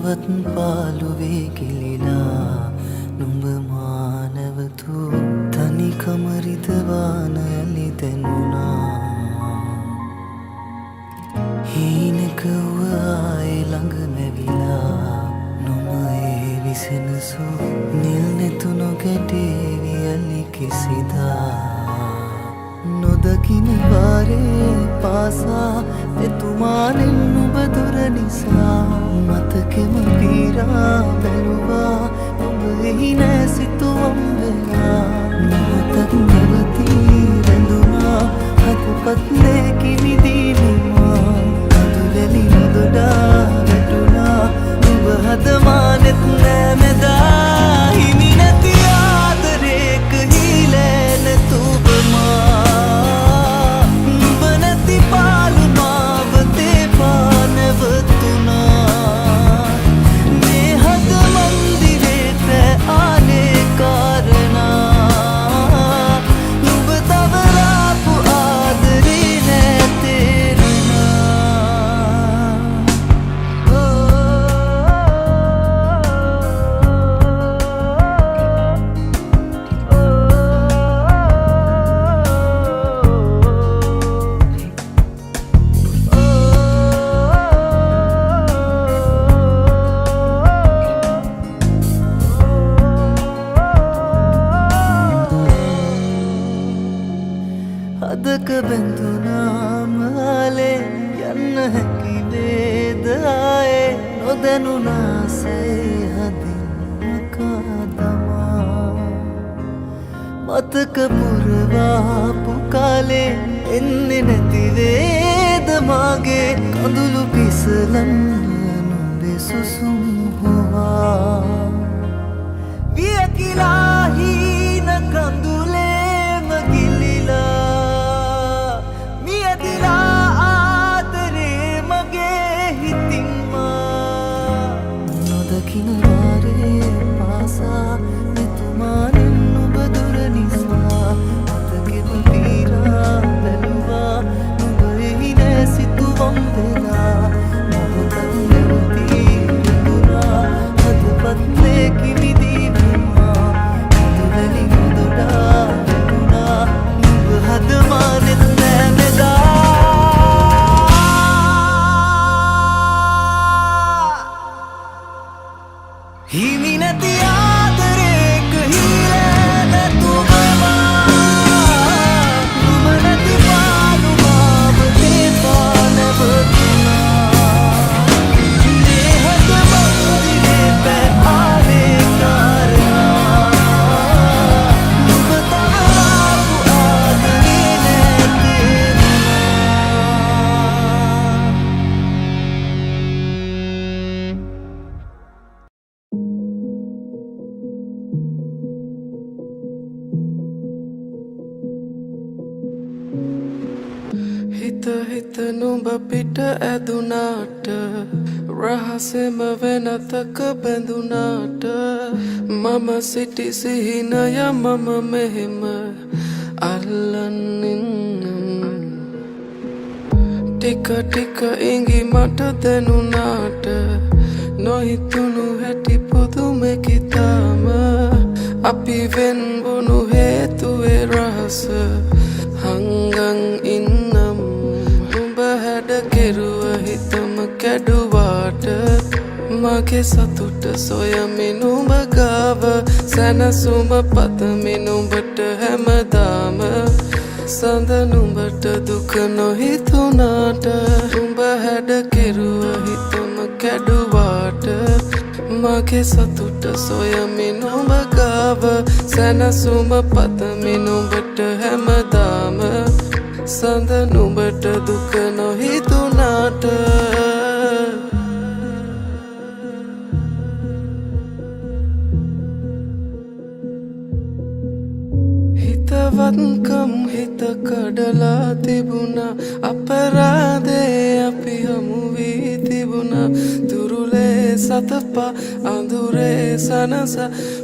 හිතවත් පාළුවේ කිලිලා නුඹ මානවතු තනිකම රිදවානලි දැනුණා හීනකව ආයේ ළඟ මැවිලා නොම ඒ විසෙනසු නිල් නැතුණු ගැටේවි අලි කිසිදා නොදකින පාරේ පාසා එතුමානෙන් නුඹ දුර නිසා මතකෙම පීරා බැලුවා ඔබ එහි නෑ සිතුවම් වෙලා නැවතත් නැවතී රැඳුනා හදපත්නේ කිවිදීනිමා කඳුලැලි නොදොඩා වැටුණා නුඹ හදමානෙත් නෑ මෙදා හිමි නැති ආදරේක හීලෑ නැතුබමා අදක බැඳුනා මාලේ යන්න හැකි වේද ආයේ නොදැනුනාසේ හදින් මකා දමා මතක පුරවාපු කාලේ එන්නේ නැති වේද මාගේ කඳුළු පිසලන්න නුඹේ සුසුම් හොවා වියකිලා හීන කඳුලේ මගිලිලා කිනවාරේ පාසා මෙතුමානෙන් නුඹ දුර නිසා මතකෙම පීරා බැලුවා නුඹ එහි නෑ සිතුවම් වෙලා මොහොතක් නැවතී රැඳුණා හදපත්නේ කිමිදීමා කඳුලැලි නොදොඩා වැටුණා නුඹ හදමානෙත් නෑ මෙදා හිමි නැති ආදරේක හීලෑ නැතුබමා නුඹ නැති පාළු මාව තේපා නැවතුණා මේ හද මන්දිරේ පැ ආවේ කාරණා නුඹ තවලාපු ආදරේ නැතේරුණා හිත හිත නුඹ පිට ඇදුනාට රහසෙම වෙනතක බැඳුනාට මම සිටි සිහිනය මම මෙහෙම අල්ලන්නින්නම් ටික ටික ඉඟි මට දැනුනාට නොහිතුණු හැටි පුදුමෙකි තාම අපි වෙන්වුණු හේතුවේ රහස හංගන් ඉන්නම් නුඹ හැඩ කෙරුව හිතම කැඩුවාට මගේ සතුට සොයමි නුඹ ගාව සැනසුම පතමි නුඹට හැමදාම සඳ නුඹට දුක නොහිතුනාට නුඹ හැඩ කෙරුව හිතම කැඩුවාට මගේ සතුට සොයමි නුඹ ගාව සැනසුම පතමි නුඹට හැමදාම සඳ නුඹට දුක නොහිතුනාට හිතවත්කම් හිත කඩලා තිබුණා අපරාධේ අපි හමු වී තිබුණා තුරුලේ සතපා අඳුරේ සනස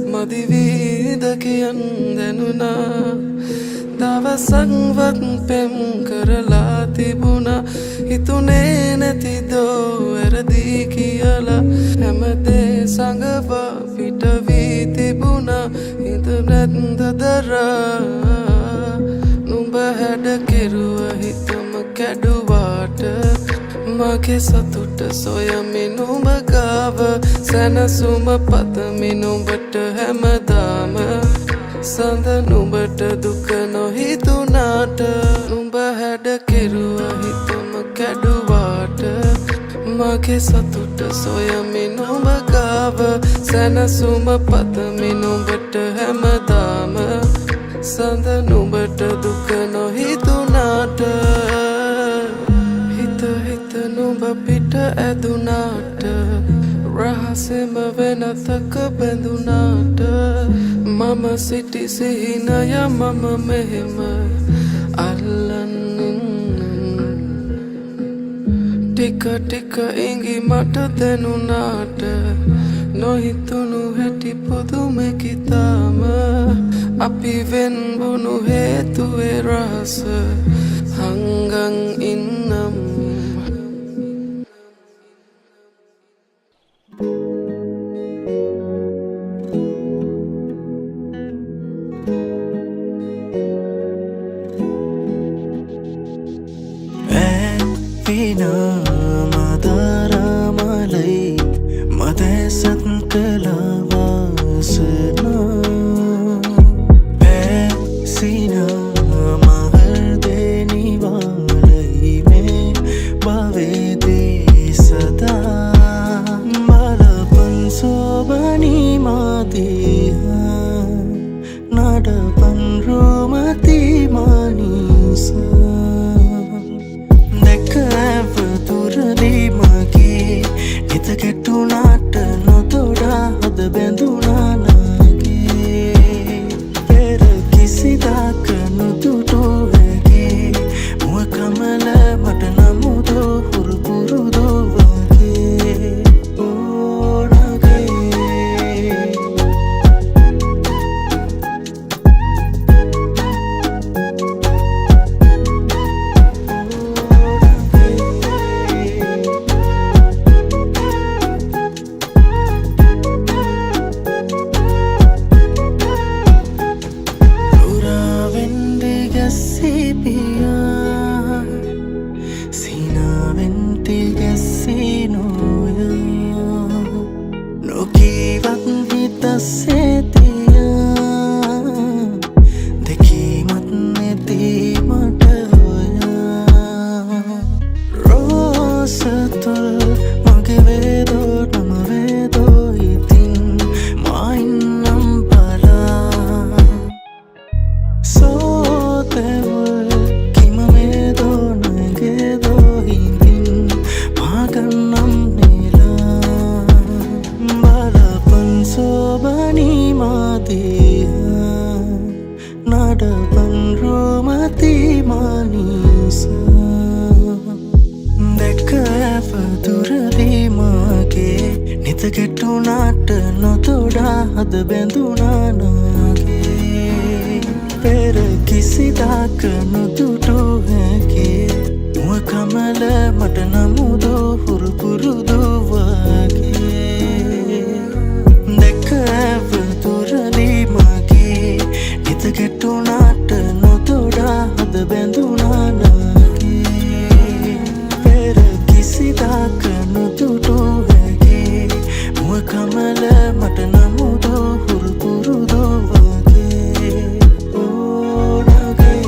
මදි වීද කියන් දැනුණා දවසක්වත් පෙම් කරලා තිබුණා හිතුනේ නැතිදෝ වැරදි කියලා හැමදේ සංගව පිට වී තිබුණා හිත නැත්ද දරා නුඹ හැඩ කෙරුව හිතම කැඩුවාට මගේ සතුට සොයමි නුඹ ගාව සැනසුම පතමි නුඹට හැමදාම සඳ නුඹට දුක නොහිතුනාට නුඹ හැඩ කෙරුව හිතම කැඩුවාට මගේ සතුට සොයමි නුඹ ගාව සැනසුම පතමි නුඹට හැමදාම සඳ නුඹට දුක නොහිතුනාට හිත නුඹ පිට ඇදුනාට රහසෙම වෙනතක බැඳුනාට මම සිටි සිහිනය මම මෙහෙම අල්ලන්න ටික ටික ඉඟි මට දැනුනාට නොහිතුණු හැටි පුදුමකි තාම අපි වෙන්වුණු හේතුවේ රහස හංගන් ඉන්නම් මදරමලයි මදසත් කලවාසනා පැසිනා මහර්දෙනිවාලයි මේ භවේදී සදා බලපන් සෝබනී මාදිහා නඩපන් රෝමති මානිසා කෙටුනාට නොතොඩා හද බැඳුනානගේ පෙර කිසිදාක නොදුටු හැගේ මුව කමල මට නමුදෝ හුරුපුරුදෝ වගේ ඕනගේ නොකීවත් හිතස්සේතියා දෙකීමත් නැති මට ඔයා රෝසතුල් මගේ වේදෝ නම වේදෝ ඉතින් මයින්නම් බලා සෝතෙවල් කිම වේදෝ නගේදෝ ඉතින් මාගන්නම් සෝබනී මාදිහා නඩපන් රෝමති මානිසා දැක ඇපතුරදී මගේ නිත කෙටුනාට නොතොඩා හද බැඳුනානගේ පෙර කිසිදාක නොදුටු හැගේ මුව කමල මට නමුදෝ හුරුපුරුදු වගේ කෙටුනාට නොතොඩා හද බැඳුනානගේ පෙර කිසිදාක නොදුටු හැගේ මුව කමල මට නමුදෝ හුරුපුරුදු වගේ ඕනගේ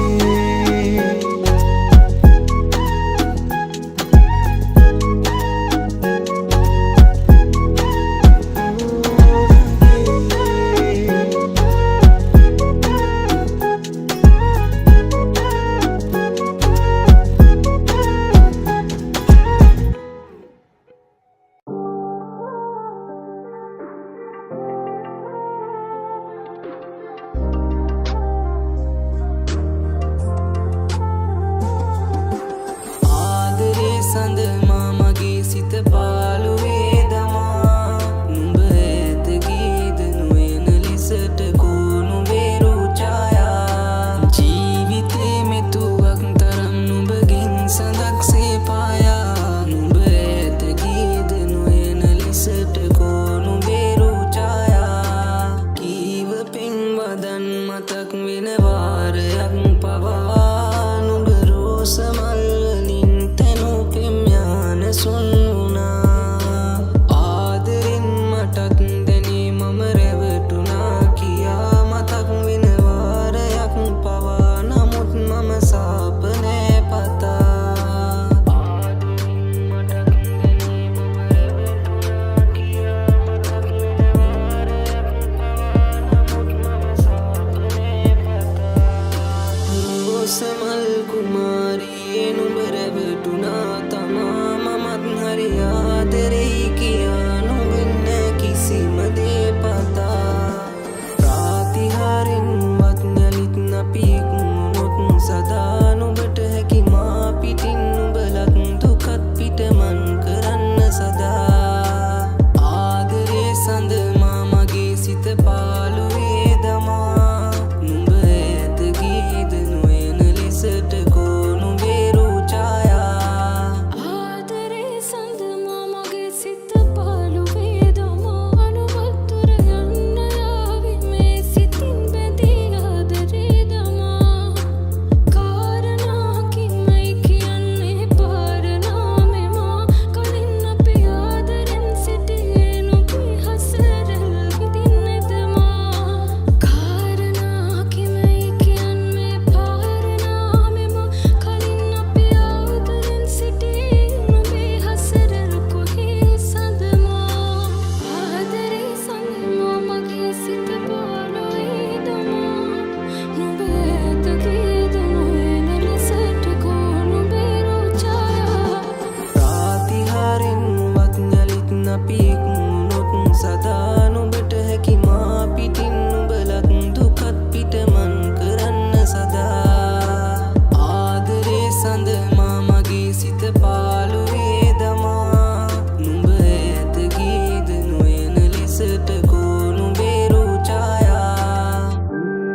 අපි එක්මුණොත් සදා නුඹට හැකි මා පිටින් නුඹලත් දුකත් පිටමන් කරන්න සදා ආදරේ සඳ මා මගේ සිත පාළුවේ දමා නුඹ ඇත ගීද නොයන ලෙසට කෝ නුඹේ රූ ඡායා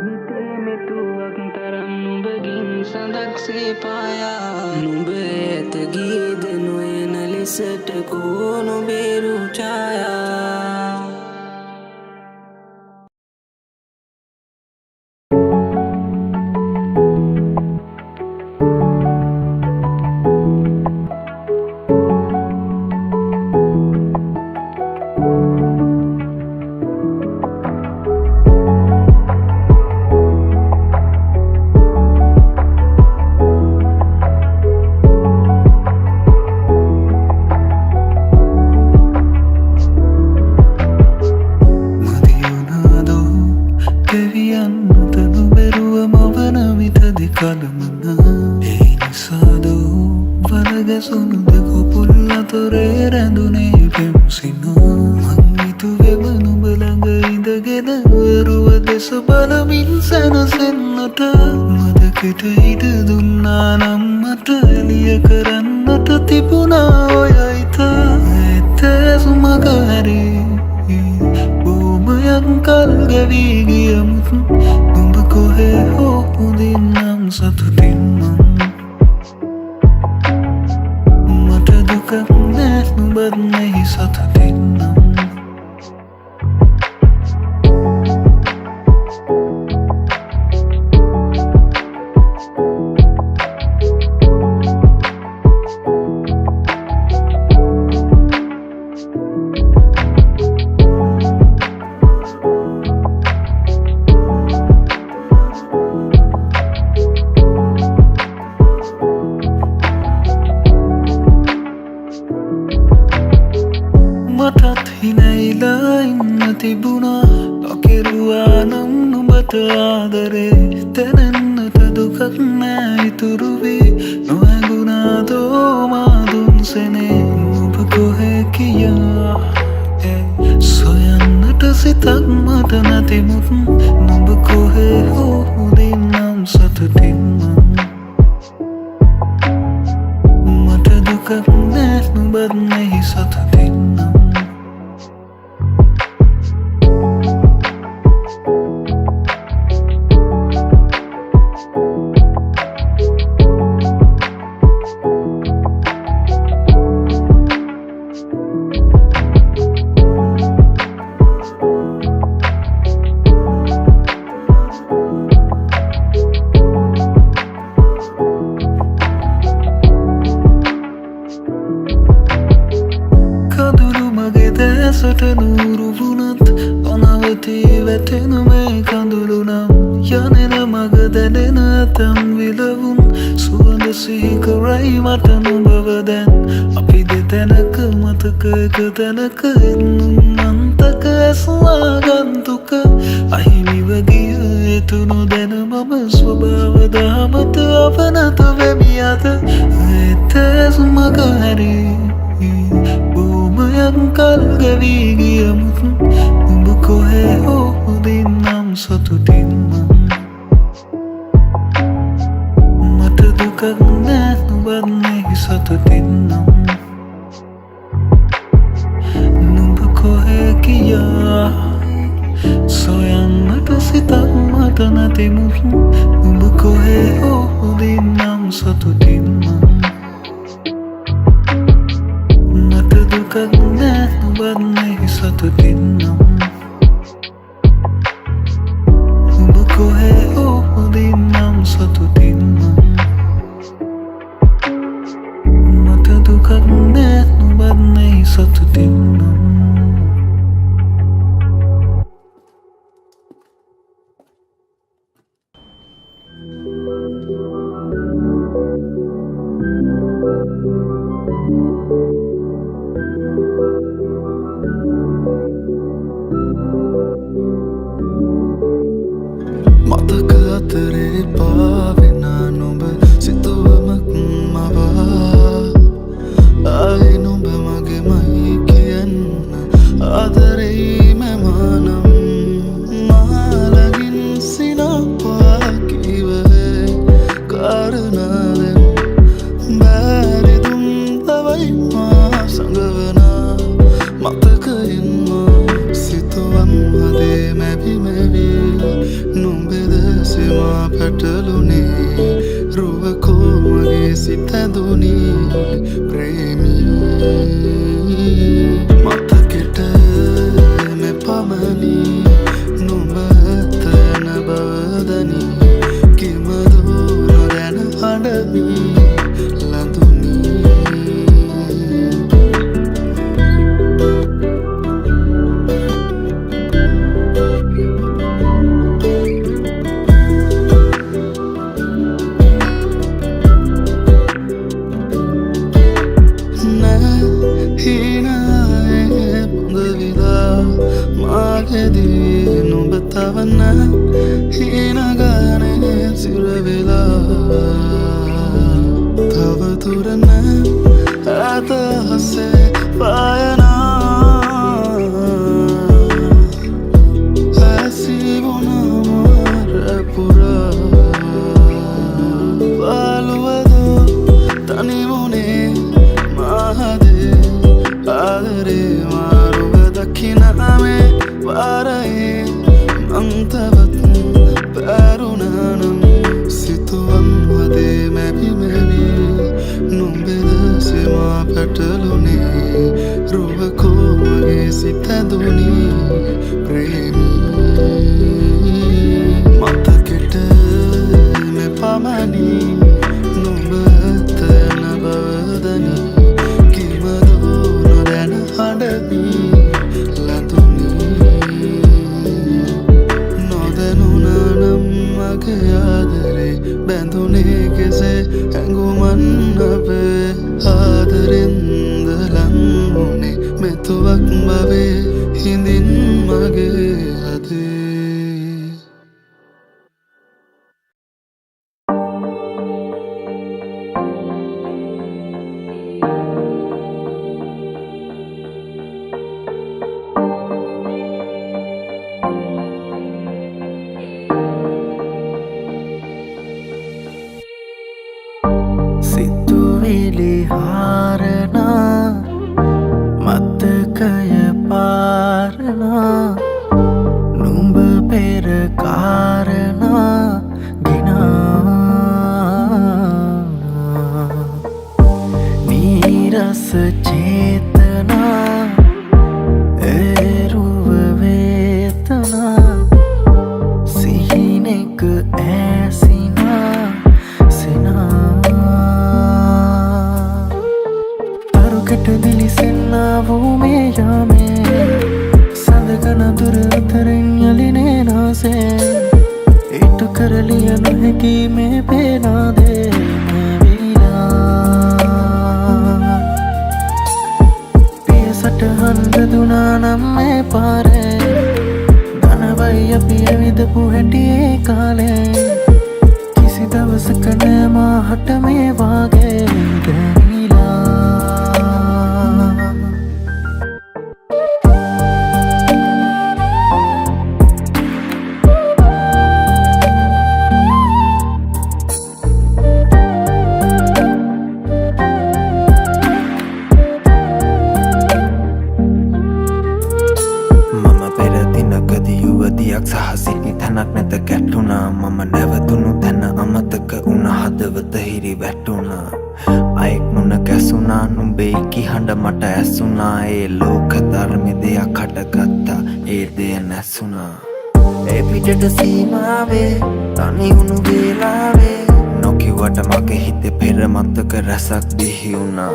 හිතේ මෙතුවක් තරම් නුඹගින් සඳක්සේ පායා නුඹ ඇත ගීද නොයන ලෙසට කෝ නුඹේ රූ ඡායා වරගැසුණුද කොපුල් අතොරේ රැඳුනේ පෙම්සින මං හිතුවෙම නුඹ ළඟ ඉඳගෙන වරුව දෙස බලමින් සැනසෙන්නට මදකට ඉඩ දුන්නා නම් මට එළිය කරන්නට තිබුණා ඔය හිත ඇත්ත සුමග හැරී බොහොමයක් කල් ගෙවී ගියමුත් නුඹ කොහේ හෝ උදින්නම් සතුටින් නුඹත් නැහි සතුටින් නම් මටත් හිනැයිලා ඉන්න තිබුණා නොකිරුවා නම් නුඹට ආදරේ තැනෙන්නට දුකක් නෑ ඉතුරු වී නොහැඟුණාදෝ මා දුන්සෙනේ නුඹ කොහේ කියා සොයන්නට සිතක් මට නැතිමුත් නුඹ කොහේ හෝ උදින්නම් සතුටින් මට දුකක් නෑ නුඹත් නැහි සතුටින් සට නూరు වුණත් අනවතී වැටෙන මේ කඳුළු නම් යනෙන මග දැනෙන ඇතම් විලවුන් සුවඳ සිහි කරයි මට නුඹව දැන් අපි දෙතැනක මතක එක තැනක එන්නුම් අන්තක ඇස්වා ගන්තුක අහිමිව ගිය එතුණු දැන මම ස්වභාව දහමත අපනත වෙමි අද ඇත සුමග හැරී කල් ගෙවී ගියමුත් නුඹ කොහේ හෝ උදින්නම් සතුටින් මට දුකක් නෑ නුඹත් නැහි සතුටින් නුඹ කොහේ ගියා සොයන්නට සිතක් මට නැතිමුත් නුඹ කොහේ හෝ උදින්නම් සතුටින් දුකක් නෑ නුඹත් නැහි සතුටින් නුඹ කොහේ හෝ උදින්නම් සතුටින් මට දුකක් නෑ නුඹත් නැහි සතුටින් ඉන්නවා සිතුවම් හදේ මැවි මැවි නුඹෙදෙසෙමා පැටලුනේ රුවකෝ මගේ සිත ඇඳුනී ප්‍රේමී මතකෙට මෙපමණි නුඹ ඇතන බවදනි කිමදෝ නොදැන හඬමි නුඹ තවන්න හිනගානේ සිරවෙලා තවතුරන ඇතහසේ පායනා ඇසිවුණමරපුරා පාලුවදෝ තනිමුණේ මහදේ ආදරේ මාරුව දකිනමේ वाराए अंतवत पैरुनानम सितुवम हदे मैं भी नुඹෙදෙසෙමා පැටලුනේ රුවකෝ මගේ සිත ඇඳුනී ප්‍රේමී මතකෙට මෙපමණි නුඹ ඇතන බවදනි කිමදෝ නොදැන හඬමි ආදරේ බැඳුනේ කෙසේ ඇඟුමන් අපේ ආදරෙන්ද ලංවුනේ මෙතුවක් බවේ හිඳින් මගේ අදේ සිතුවිලි හාරනා මතකය පාරනා නුඹ පෙර කාරණා ගෙනා නීරස චේතනා එරුව වේතනා සිහිනෙක ඇසිනා දිලිසෙන්නාවෝ මේ යාමේ සඳකන දුර අතරින් යලිනේ නාසේ ඉටු කරලිය නොහැකි මේ පේනාදේ මේ විලා පිය සටහන් බෙදුනා නම් මේ පාරේ ධනවයි අපි ඇවිදපු හැටි ඒ කාලේ කිසි දවසක නෑ මාහට මේ වාගේ දැනිලා සහසිනි තැනක් නැත ගැටුණා මම නැවතුණු තැන අමතක වුණ හදවත හිරි වැටුණා අයෙක් මුණ ගැසුණා නුඹේ කිහඬ මට ඇසුණා ඒ ලෝක ධර්මෙ දෙයක් හටගත්තා ඒ දෙය නැසුණා ඒ පිටට සීමාවේ තනි වුණු වේලාවේ නොකිව්වට මගේ හිතේ පෙර මතක රැසක් බිහි වුණා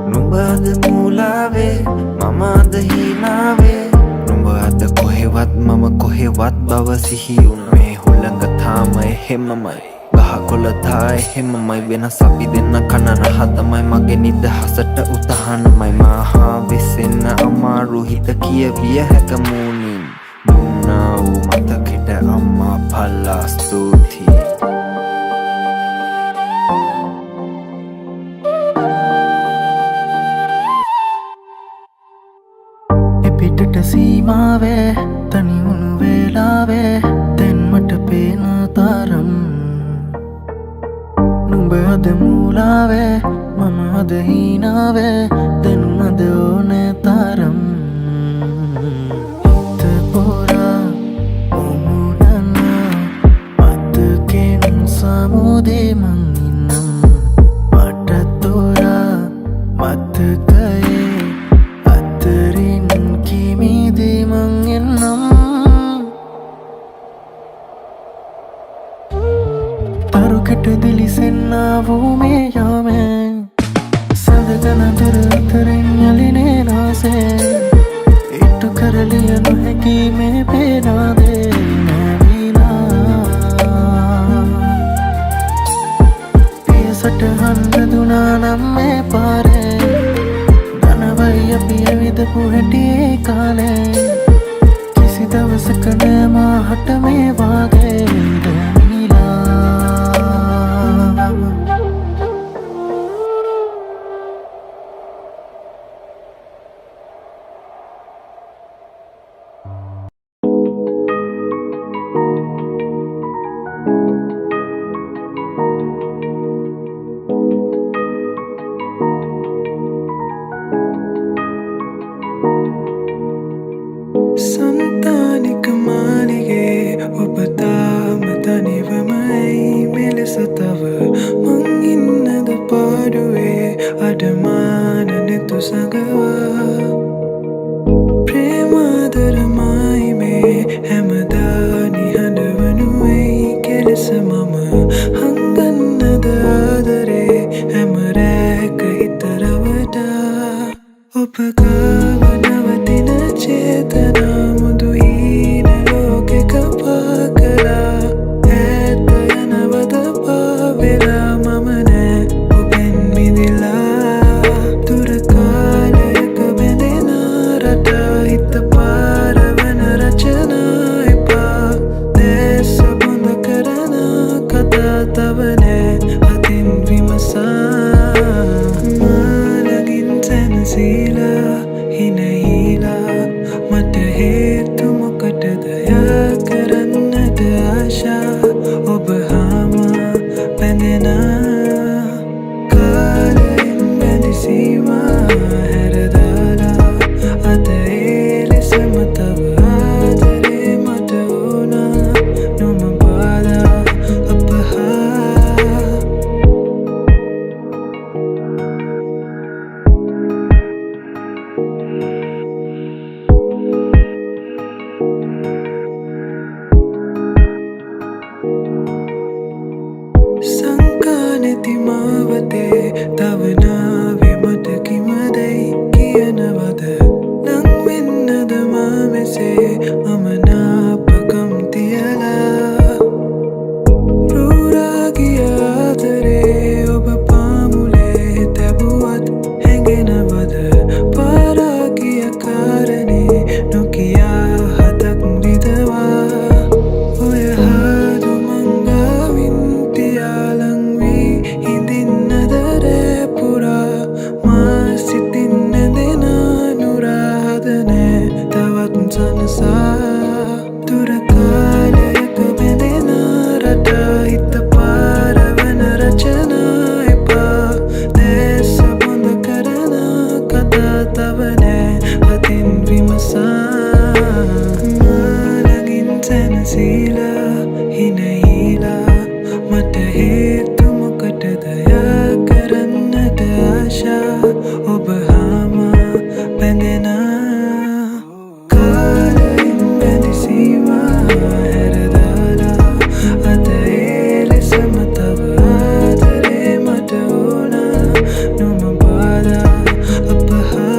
නුඹ අද මූලාවේ මම අද හීනාවේ අද කොහෙවත් මම කොහෙවත් බව සිහිවුණ මේ හුළඟ තාම එහෙමමයි ගහකොළ තා එහෙමමයි වෙනස් අපි දෙන්න කන රහ තමයි මගේ නිදහසට උතහනමයි මහා වෙසෙන්න අමාරු හිත කියවිය හැක මූණින් දුන්නා වූ මතකෙට අම්මා පල්ලා ස්තුතියි පිටට සීමාවේ තනිවුණු වේලාවේ දැන් මට පේන තරම් නුඹ අද මූලාවේ මම අද හීනාවේ දැනුණද ඕනේ තරම් ආවෝ මේ යාමෙන් සඳකන දුර අතරින් යලිනේ නාසේ ඉට්ටු කරලිය නොහැකි මේ පේනාදේ සටහන් දුනා නම් මේ පාරේ ධනවයි අපි ඇවිදපු හැටි ඒ කාලේ කිසි දවසක නෑ මාහට මේ වාගේ දැනීලා संतानिक मालिगे उपताम तनिवमයි මෙලෙස තව මං ඉන්නද පාඩුවේ අඩමාන නෙතු සඟවා ප්‍රේමාදරමයි මේ හැමදා නිහඬවනුවෙයි කෙලෙස මම හංගන්නද ආදරේ හැම රැක හිතරවටා ඔබ ගාව නවතින චේතනා මුදු හීන ලෝකෙක පා කරා ඇත්ත යනවද පාවෙලා මම නෑ ඔබෙන් මිදිලා දුර කාලයක බැඳෙන රටා හිත පාරවන රචනා එපා දැස බොඳ කරන කතා තව නෑ අතින් විමසා මාලගින් සැනසීලා හිනහිලා මට හේතු මොකටද යා කරන්නට ආශා ඔබ හාම බැඳෙන කාලයෙන් බැඳසීමා හැරදාලා අද ඒ ලෙසම තව ආදරේ මට ඕනා නොම බාලා අප හා සංකානෙති මාවතේ තවනාවේ මට කිමදැයි කියනවද නං වෙන්නද මා මෙසේ අමනාපකම් තියලා රූරාගිය ආදරේ ඔබ පාමුලේ තැබුවත් හැඟෙනවද පාරාගිය කාරණේ නොකියා හදක් රිදවා ඔය හාදු මංගාවින් තියාලං වී හිඳින්නද රෑ පුරා මා සිතින් නැදෙන නුරාද නෑ තවත් සනසා දුර කාලයක බැඳෙන රටා හිත පාරවන රචනා එපා දැස බොඳ කරන කතා තව නෑ අතින් විමසා මාලගින් සැනසීලා හිනහිලා මට හේතු මොකටද යා කරන්නට ආශා ඔබ හාම බැඳෙන කාලයෙන් බැඳසීමා හැරදාලා අද ඒ ලෙසම තව ආදරේ මට ඕනා නොම බාලා අප හා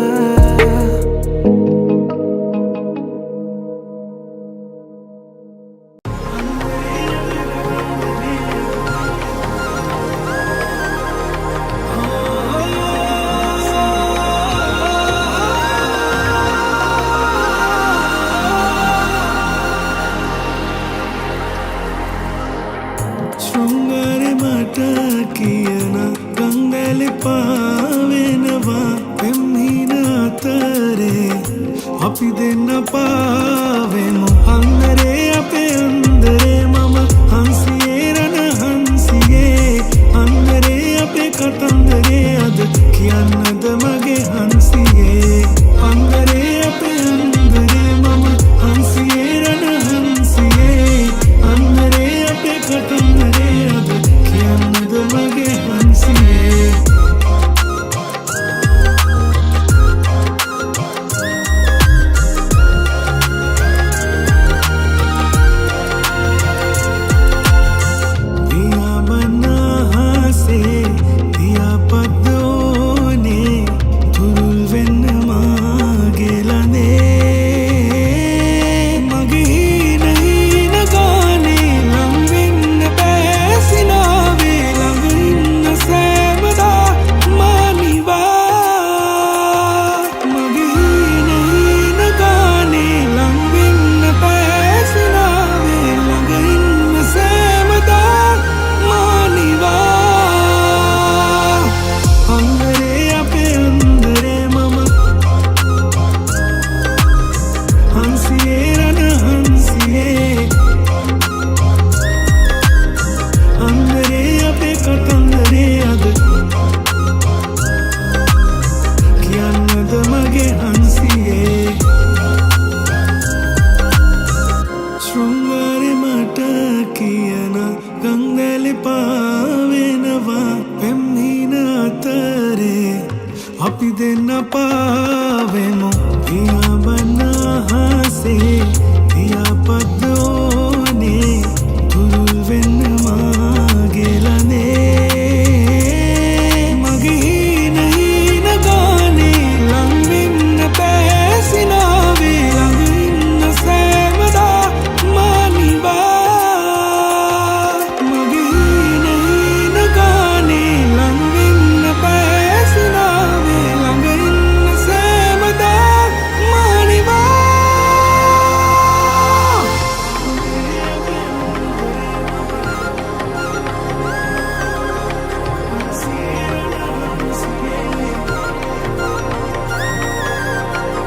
शृंगारे मट कियन गंगले पावेනවා එම්හින අතරේ අපි දෙන්න පාවෙමු අන්දරේ අපේ අන්දරේ මම හංසියේ රණ හංසියේ අන්දරේ අපේ කතන්දරේ අද කියන්නද මගේ හංසියේ